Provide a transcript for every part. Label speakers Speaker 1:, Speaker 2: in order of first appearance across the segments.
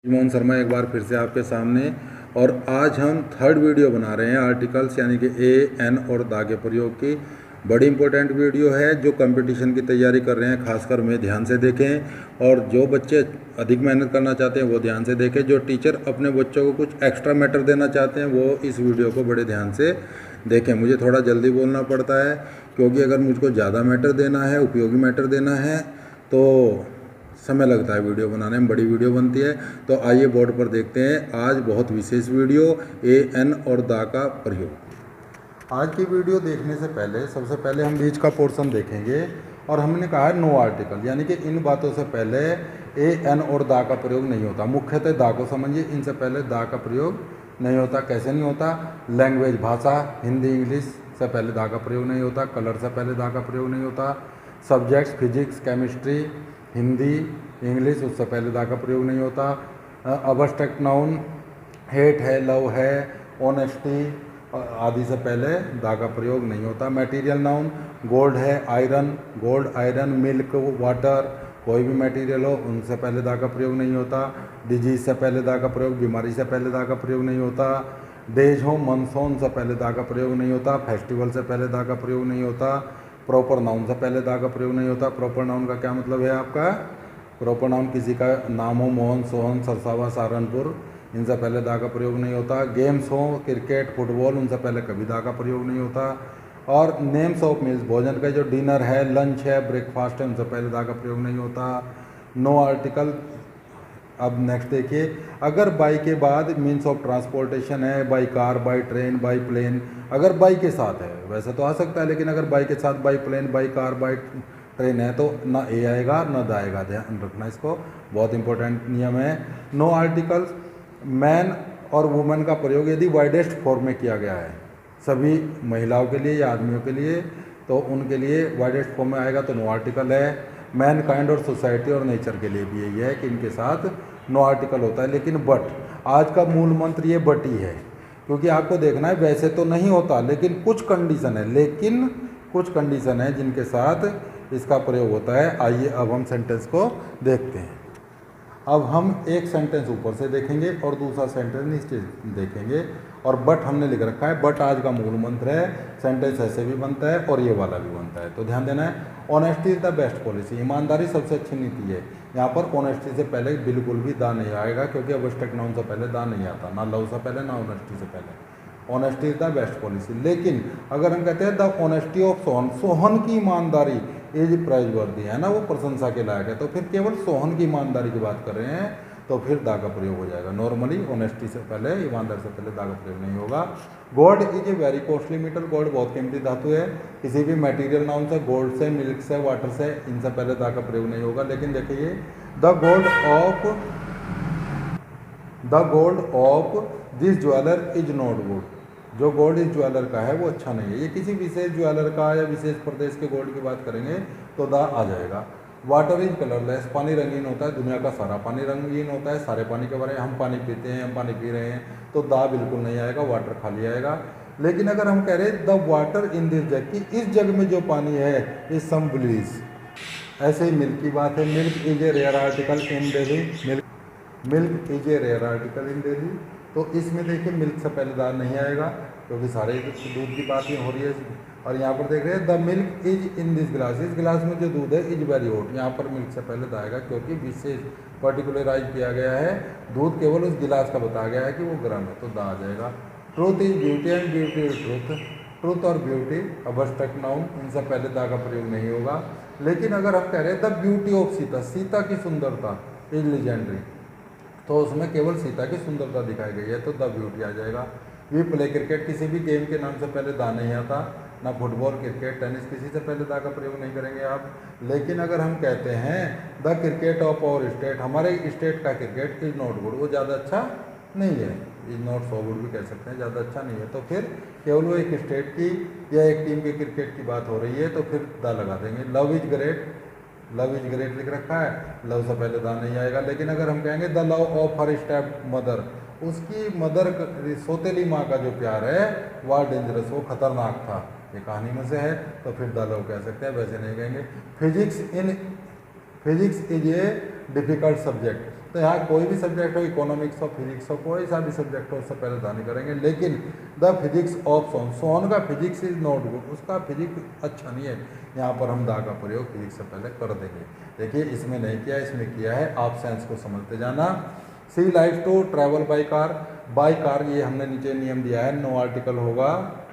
Speaker 1: मोहन शर्मा एक बार फिर से आपके सामने। और आज हम थर्ड वीडियो बना रहे हैं आर्टिकल्स यानी कि ए एन और दा के प्रयोग की। बड़ी इंपॉर्टेंट वीडियो है जो कंपटीशन की तैयारी कर रहे हैं, खासकर में ध्यान से देखें। और जो बच्चे अधिक मेहनत करना चाहते हैं वो ध्यान से देखें। जो टीचर अपने बच्चों को कुछ एक्स्ट्रा मैटर देना चाहते हैं वो इस वीडियो को बड़े ध्यान से देखें। मुझे थोड़ा जल्दी बोलना पड़ता है क्योंकि अगर मुझको ज़्यादा मैटर देना है, उपयोगी मैटर देना है तो समय लगता है वीडियो बनाने में, बड़ी वीडियो बनती है। तो आइए बोर्ड पर देखते हैं आज बहुत विशेष वीडियो ए एन और दा का प्रयोग। आज की वीडियो देखने से पहले सबसे पहले हम बीच का पोर्शन देखेंगे और हमने कहा है नो आर्टिकल, यानी कि इन बातों से पहले ए एन और दा का प्रयोग नहीं होता। मुख्यतः दा को समझिए, इनसे पहले दा का प्रयोग नहीं होता। कैसे नहीं होता? लैंग्वेज भाषा, हिंदी इंग्लिश से पहले दा का प्रयोग नहीं होता। कलर से पहले दा का प्रयोग नहीं होता। Subjects physics chemistry Hindi English उससे पहले दा का प्रयोग नहीं होता। अबस्ट्रैक्ट नाउन हेट है, लव है, ऑनेस्टी आदि से पहले दा का प्रयोग नहीं होता। मटेरियल नाउन गोल्ड है, iron, gold iron, milk water, कोई भी मटेरियल हो उनसे पहले दा का प्रयोग नहीं होता। डिजीज से पहले दा का प्रयोग, बीमारी से पहले दा का प्रयोग नहीं होता। डेज हो मनसून से पहले दा का प्रयोग नहीं होता। फेस्टिवल से पहले दा का प्रयोग नहीं होता। प्रॉपर नाउन से पहले दा का प्रयोग नहीं होता। प्रॉपर नाउन का क्या मतलब है आपका? प्रॉपर नाउन किसी का नाम हो, मोहन, सोहन, सरसावा, सहारनपुर, इनसे पहले दा का प्रयोग नहीं होता। गेम्स हो क्रिकेट फुटबॉल, उनसे पहले कभी दा का प्रयोग नहीं होता। और नेम्स ऑफ मील्स भोजन का जो डिनर है, लंच है, ब्रेकफास्ट है, उनसे पहले दा का प्रयोग नहीं होता। No article. अब नेक्स्ट देखिए, अगर बाई के बाद मीन्स ऑफ ट्रांसपोर्टेशन है, by car, by train, by plane, अगर बाई के साथ है वैसे तो आ सकता है, लेकिन अगर बाई के साथ by plane, by car, by train है तो ना ए आएगा ना दा आएगा। ध्यान रखना, इसको बहुत इंपॉर्टेंट नियम है। नो आर्टिकल्स मैन और वुमेन का प्रयोग यदि वाइडेस्ट फॉर्म में किया गया है सभी महिलाओं के लिए या आदमियों के लिए तो उनके लिए वाइडेस्ट फॉर्म में आएगा तो नो आर्टिकल है। मैन काइंड और सोसाइटी और नेचर के लिए भी यही है कि इनके साथ नो आर्टिकल होता है। लेकिन बट आज का मूल मंत्र ये बट ही है, क्योंकि आपको देखना है वैसे तो नहीं होता लेकिन कुछ कंडीशन है, लेकिन कुछ कंडीशन है जिनके साथ इसका प्रयोग होता है। आइए अब हम सेंटेंस को देखते हैं। अब हम एक सेंटेंस ऊपर से देखेंगे और दूसरा सेंटेंस नीचे देखेंगे। और बट हमने लिख रखा है, बट आज का मूल मंत्र है। सेंटेंस ऐसे भी बनता है और ये वाला भी बनता है, तो ध्यान देना है। Honesty is the best policy, ईमानदारी सबसे अच्छी नीति है। यहाँ पर ऑनेस्टी से पहले बिल्कुल भी दा नहीं आएगा, क्योंकि अबस्ट्रैक्ट नाउन से पहले दा नहीं आता, ना लव से पहले ना ऑनेस्टी से पहले। Honesty is the best policy. लेकिन अगर हम कहते हैं the honesty of Sohan, Sohan की ईमानदारी इज प्राइजवर्दी है ना, वो प्रशंसा के लायक है, तो फिर केवल सोहन की ईमानदारी की बात कर रहे हैं तो फिर दा का प्रयोग हो जाएगा। नॉर्मली ऑनेस्टी से पहले, ईमानदारी से पहले दा का प्रयोग नहीं होगा। Gold is a very costly metal, gold बहुत कीमती धातु है। किसी भी मटेरियल नाउन से, गोल्ड से, मिल्क से, वाटर से, इनसे पहले दा का प्रयोग नहीं होगा। लेकिन देखिए, the gold of this jeweller is not good, जो गोल्ड इस ज्वेलर का है वो अच्छा नहीं है। ये किसी विशेष ज्वेलर का या विशेष प्रदेश के गोल्ड की बात करेंगे तो दा आ जाएगा। वाटर इज कलरलेस, पानी रंगीन होता है, दुनिया का सारा पानी रंगीन होता है। सारे पानी के बारे में, हम पानी पीते हैं, हम पानी पी रहे हैं, तो दा बिल्कुल नहीं आएगा, वाटर खाली आएगा। लेकिन अगर हम कह रहे हैं द वाटर इन दिस जग, कि इस जग में जो पानी है इज सम ब्लूइश, ऐसे ही मिल्क की बात है। Milk is a rare article in Delhi, milk is a rare article in Delhi, तो इसमें देखिए मिल्क से पहले दा नहीं आएगा क्योंकि सारे दूध की बात ही हो रही है। और यहाँ पर देख रहे हैं the milk is in this गिलास, इस गिलास में जो दूध है इज वेरी हॉट, यहाँ पर मिल्क से पहले दा आएगा क्योंकि विशेष पर्टिकुलराइज किया गया है, दूध केवल उस गिलास का बताया गया है कि वो गर्म है, तो दा आ जाएगा। Truth is beauty and beauty is truth, truth और ब्यूटी अबस्ट्रैक्ट नाउन, इनसे पहले दा का प्रयोग नहीं होगा। लेकिन अगर हम कह रहे हैं the beauty of Sita, Sita की सुंदरता इज लीजेंडरी, तो उसमें केवल सीता की सुंदरता दिखाई गई है, तो द ब्यूटी आ जाएगा। वी प्ले क्रिकेट, किसी भी गेम के नाम से पहले दा नहीं आता, ना फुटबॉल, क्रिकेट, टेनिस, किसी से पहले दा का प्रयोग नहीं करेंगे आप। लेकिन अगर हम कहते हैं the cricket of our state, हमारे स्टेट का क्रिकेट इज नॉट गुड, वो ज़्यादा अच्छा नहीं है, इज नॉट सो गुड भी कह सकते हैं, ज़्यादा अच्छा नहीं है, तो फिर केवल वो एक स्टेट की या एक टीम के क्रिकेट की बात हो रही है तो फिर दा लगा देंगे। Love is great, love is great लिख रखा है, लव से पहले दा नहीं आएगा। लेकिन अगर हम कहेंगे the love of her step mother, उसकी मदर सौतेली माँ का जो प्यार है वह डेंजरस, वो खतरनाक था, ये कहानी में से है, तो फिर द लव कह सकते हैं, वैसे नहीं कहेंगे। Physics is a difficult subject, तो तो यहाँ कोई भी सब्जेक्ट हो, इकोनॉमिक्स हो, फिजिक्स हो, कोई सा भी सब्जेक्ट हो, उससे पहले दा नहीं करेंगे। लेकिन द फिजिक्स ऑफ सोन, सोन का फिजिक्स इज नॉट गुड, उसका फिजिक्स अच्छा नहीं है, यहाँ पर हम दा का प्रयोग फिजिक्स से पहले कर देंगे। देखिए इसमें नहीं किया, इसमें किया है, आप साइंस को समझते जाना। She likes to travel by car, by car ये हमने नीचे नियम दिया है, नो आर्टिकल होगा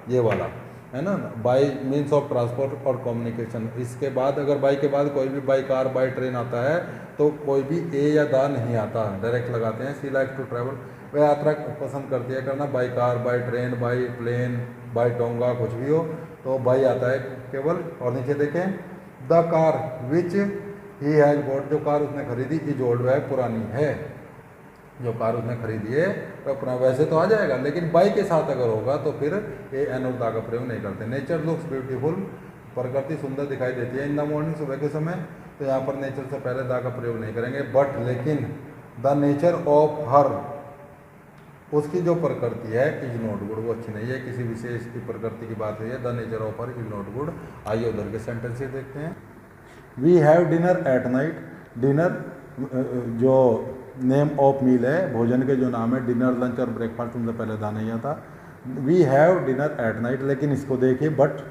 Speaker 1: ये वाला, है ना, बाई मीन्स ऑफ ट्रांसपोर्ट और कम्युनिकेशन। इसके बाद अगर बाई के बाद कोई भी बाई कार बाई ट्रेन आता है तो कोई भी ए या दा नहीं आता, डायरेक्ट लगाते हैं। सी लाइक्स टू ट्रैवल, वह यात्रा पसंद करती है करना, by car, by train, by plane, by tonga, कुछ भी हो तो बाई आता है केवल। और नीचे देखें, the car which he has bot, जो कार उसने खरीदी, इज ओल्ड, वह पुरानी है, जो कार उसने खरीदी है वह पुराना, वैसे तो आ जाएगा लेकिन बाई के साथ अगर होगा तो फिर ए एन और दा का प्रयोग नहीं करते। नेचर लुक्स ब्यूटीफुल, प्रकृति सुंदर दिखाई देती है इन द मॉर्निंग, सुबह के समय, तो यहाँ पर नेचर से पहले दा का प्रयोग नहीं करेंगे। बट लेकिन द नेचर ऑफ हर, उसकी जो प्रकृति है, इज नॉट गुड, वो अच्छी नहीं है, किसी विशेष की प्रकृति की बात हुई है, the nature of her is not good. आइए उधर के सेंटेंसेस देखते हैं। We have dinner at night, dinner जो नेम ऑफ मील है, भोजन के जो नाम है, डिनर लंच और ब्रेकफास्ट, उनसे पहले दा नहीं आता। We have dinner at night, लेकिन इसको देखिए, but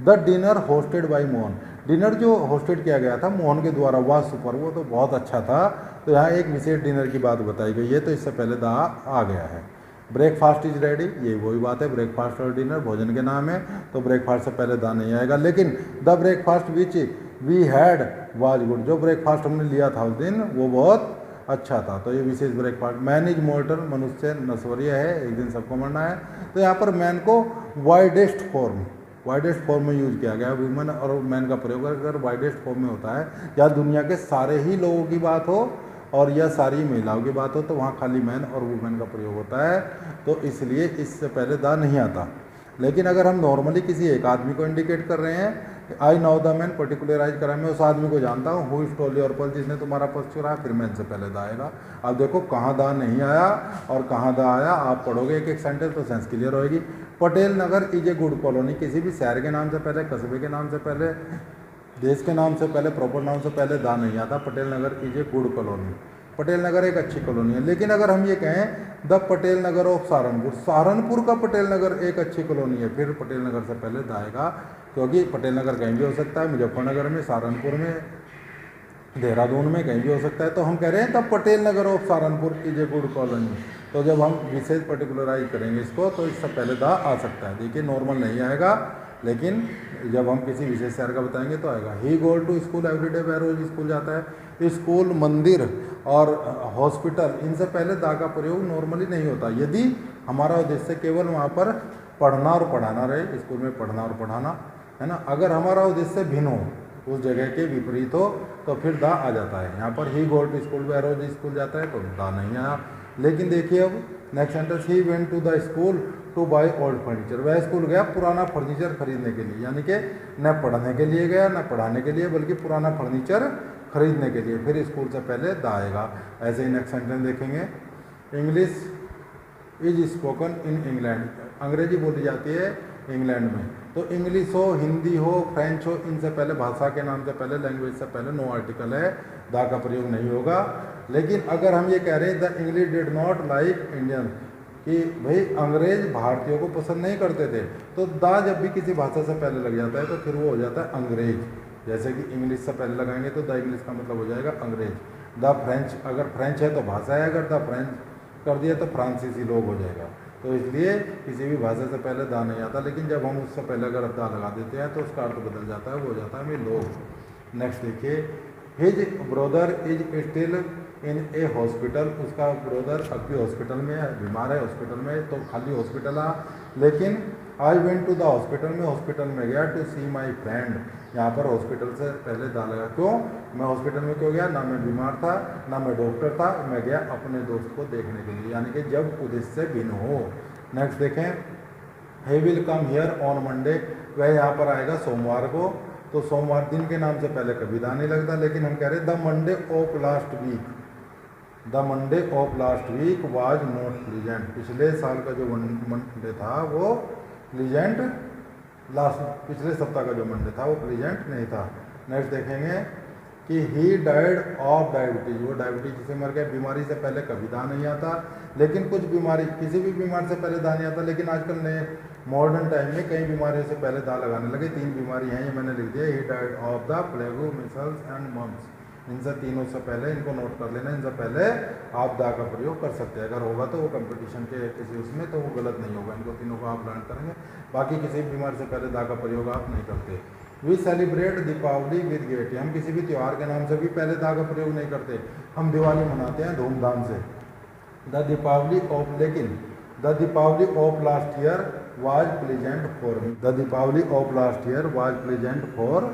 Speaker 1: the dinner hosted by Mohan, dinner जो होस्टेड किया गया था मोहन के द्वारा, वाह सुपर, वो तो बहुत अच्छा था, तो यहाँ एक विशेष डिनर की बात बताई गई है, तो इससे पहले दा आ गया है। ब्रेकफास्ट इज रेडी, ये वही बात है, ब्रेकफास्ट और डिनर भोजन के नाम है, तो ब्रेकफास्ट से पहले दा नहीं आएगा। लेकिन the breakfast which we had was good, जो ब्रेकफास्ट हमने लिया था उस दिन वो बहुत अच्छा था, तो ये विशेष ब्रेकफास्ट। मैन इज मॉर्टल, मनुष्य नश्वरीय है, एक दिन सबको मरना है, तो यहाँ पर मैन को वाइडेस्ट फॉर्म में यूज किया गया। वुमेन और मैन का प्रयोग अगर वाइडेस्ट फॉर्म में होता है, या दुनिया के सारे ही लोगों की बात हो और या सारी महिलाओं की बात हो, तो वहाँ खाली मैन और वुमेन का प्रयोग होता है, तो इसलिए इससे पहले दा नहीं आता। लेकिन अगर हम नॉर्मली किसी एक आदमी को इंडिकेट कर रहे हैं, आई नाउ द मैन, पर्टिकुलराइज करा, मैं उस आदमी को जानता हूँ, हु स्टोल योर पर्स, जिसने तुम्हारा पर्स चुराया, फिर मैन से पहले दा आएगा। अब देखो कहाँ दा नहीं आया और कहाँ दा आया, आप पढ़ोगे एक एक सेंटेंस तो सेंस क्लियर होएगी। Patel Nagar is a good colony, किसी भी शहर के नाम से पहले, कस्बे के नाम से पहले, देश के नाम से पहले, प्रॉपर नाम से पहले दा नहीं आता। Patel Nagar is a good colony, Patel Nagar एक अच्छी कॉलोनी है। लेकिन अगर हम ये कहें द पटेल नगर ऑफ सहारनपुर, सहारनपुर का पटेल नगर एक अच्छी कॉलोनी है, फिर पटेल नगर से पहले दा आएगा, क्योंकि पटेल नगर कहीं भी हो सकता है, मुजफ्फरनगर में, सहारनपुर में, देहरादून में, कहीं भी हो सकता है। तो हम कह रहे हैं तब Patel Nagar of Saharanpur is a good colony, तो जब हम विशेष पर्टिकुलराइज करेंगे इसको तो इससे पहले दा आ सकता है। देखिए नॉर्मल नहीं आएगा, लेकिन जब हम किसी विशेष शहर का बताएंगे तो आएगा। ही गोल टू स्कूल एवरीडे, वह रोज स्कूल जाता है। स्कूल, मंदिर और हॉस्पिटल, इनसे पहले दा का प्रयोग नॉर्मली नहीं होता, यदि हमारा उद्देश्य केवल वहाँ पर पढ़ना और पढ़ाना रहे, स्कूल में पढ़ना और पढ़ाना, है ना। अगर हमारा उद्देश्य भिन्न हो, उस जगह के विपरीत हो, तो फिर दा आ जाता है। यहाँ पर ही गोल टू स्कूल, वह रोज स्कूल जाता है, तो दा नहीं आया। लेकिन देखिए अब next sentence, he went to the school to buy old furniture, वह स्कूल गया पुराना फर्नीचर खरीदने के लिए, यानी कि न पढ़ने के लिए गया न पढ़ाने के लिए, बल्कि पुराना फर्नीचर खरीदने के लिए, फिर स्कूल से पहले दा आएगा। ऐसे ही नेक्स्ट सेंटेंस देखेंगे, English is spoken in England, अंग्रेजी बोली जाती है इंग्लैंड में, तो इंग्लिश हो, हिंदी हो, फ्रेंच हो, इनसे पहले, भाषा के नाम से पहले, लैंग्वेज से पहले नो आर्टिकल है, दा का प्रयोग नहीं होगा। लेकिन अगर हम ये कह रहे हैं the English did not like Indian, कि भाई अंग्रेज भारतीयों को पसंद नहीं करते थे, तो दा जब भी किसी भाषा से पहले लग जाता है तो फिर वो हो जाता है अंग्रेज। जैसे कि इंग्लिश से पहले लगाएंगे तो द इंग्लिश का मतलब हो जाएगा अंग्रेज। द फ्रेंच, अगर फ्रेंच है तो भाषा है, अगर द फ्रेंच कर दिया तो फ्रांसीसी लोग हो जाएगा। तो इसलिए किसी भी भाषा से पहले दा नहीं आता, लेकिन जब हम उससे पहले अगर दा लगा देते हैं तो उसका अर्थ बदल जाता है, वो हो जाता है लोग। नेक्स्ट देखिए, his brother is still in A hospital, उसका ब्रदर अब भी हॉस्पिटल में है, बीमार है हॉस्पिटल में, तो खाली हॉस्पिटल आ। लेकिन I went to the hospital, में हॉस्पिटल में गया, टू सी माई फ्रेंड, यहाँ पर हॉस्पिटल से पहले दा लगा। क्यों मैं हॉस्पिटल में क्यों गया, ना मैं बीमार था ना मैं डॉक्टर था, मैं गया अपने दोस्त को देखने के लिए, यानी कि जब उद्देश्य भिन्न हो। नेक्स्ट देखें, he will come here on Monday, वह यहाँ पर आएगा सोमवार को, तो सोमवार दिन के नाम से पहले कभी दा नहीं लगता, लेकिन हम कह रहे हैं the Monday of last week, the Monday of last week was not pleasant, पिछले साल का जो मंडे था वो प्लीजेंट, लास्ट पिछले सप्ताह का जो मंडे था वो प्लीजेंट नहीं था। नेक्स्ट देखेंगे, कि ही डाइड ऑफ डायबिटीज, वो डायबिटीज से मर गया। बीमारी से पहले कभी दाह नहीं आता, लेकिन कुछ बीमारी, किसी भी बीमारी से पहले दाह नहीं आता, लेकिन आजकल नए मॉडर्न टाइम में कई बीमारियों से पहले दाह लगाने लगे। 3 बीमारी हैं, ये मैंने लिख दिया। He died of the plague, measles and mumps. इनसे तीनों से पहले, इनको नोट कर लेना, इनसे पहले आप दा का प्रयोग कर सकते हैं। अगर होगा तो वो कंपटीशन के किसी उसमें तो वो गलत नहीं होगा। इनको तीनों को आप लर्न करेंगे, बाकी किसी भी बीमारी से पहले दा का प्रयोग आप नहीं करते। We celebrate Deepavali with gaiety, हम किसी भी त्यौहार के नाम से भी पहले दा का प्रयोग नहीं करते। हम दिवाली मनाते हैं धूमधाम से। द दीपावली ऑफ, लेकिन the Deepavali of last year was pleasant for me, the Deepavali of last year was pleasant for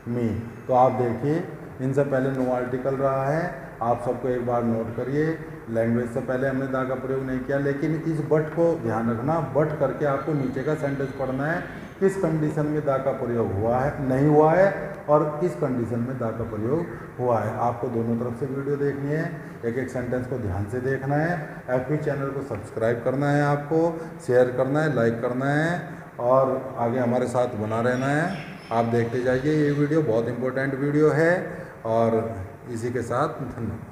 Speaker 1: me. तो आप देखिए, इनसे पहले नो आर्टिकल रहा है, आप सबको एक बार नोट करिए। लैंग्वेज से पहले हमने दा का प्रयोग नहीं किया, लेकिन इस बट को ध्यान रखना, बट करके आपको नीचे का सेंटेंस पढ़ना है, किस कंडीशन में दा का प्रयोग हुआ है, नहीं हुआ है, और किस कंडीशन में दा का प्रयोग हुआ है। आपको दोनों तरफ से वीडियो देखनी है, एक एक सेंटेंस को ध्यान से देखना है। एफबी चैनल को सब्सक्राइब करना है, आपको शेयर करना है, लाइक करना है, और आगे हमारे साथ बना रहना है। आप देखते जाइए, ये वीडियो बहुत इंपॉर्टेंट वीडियो है। और इसी के साथ धन्यवाद।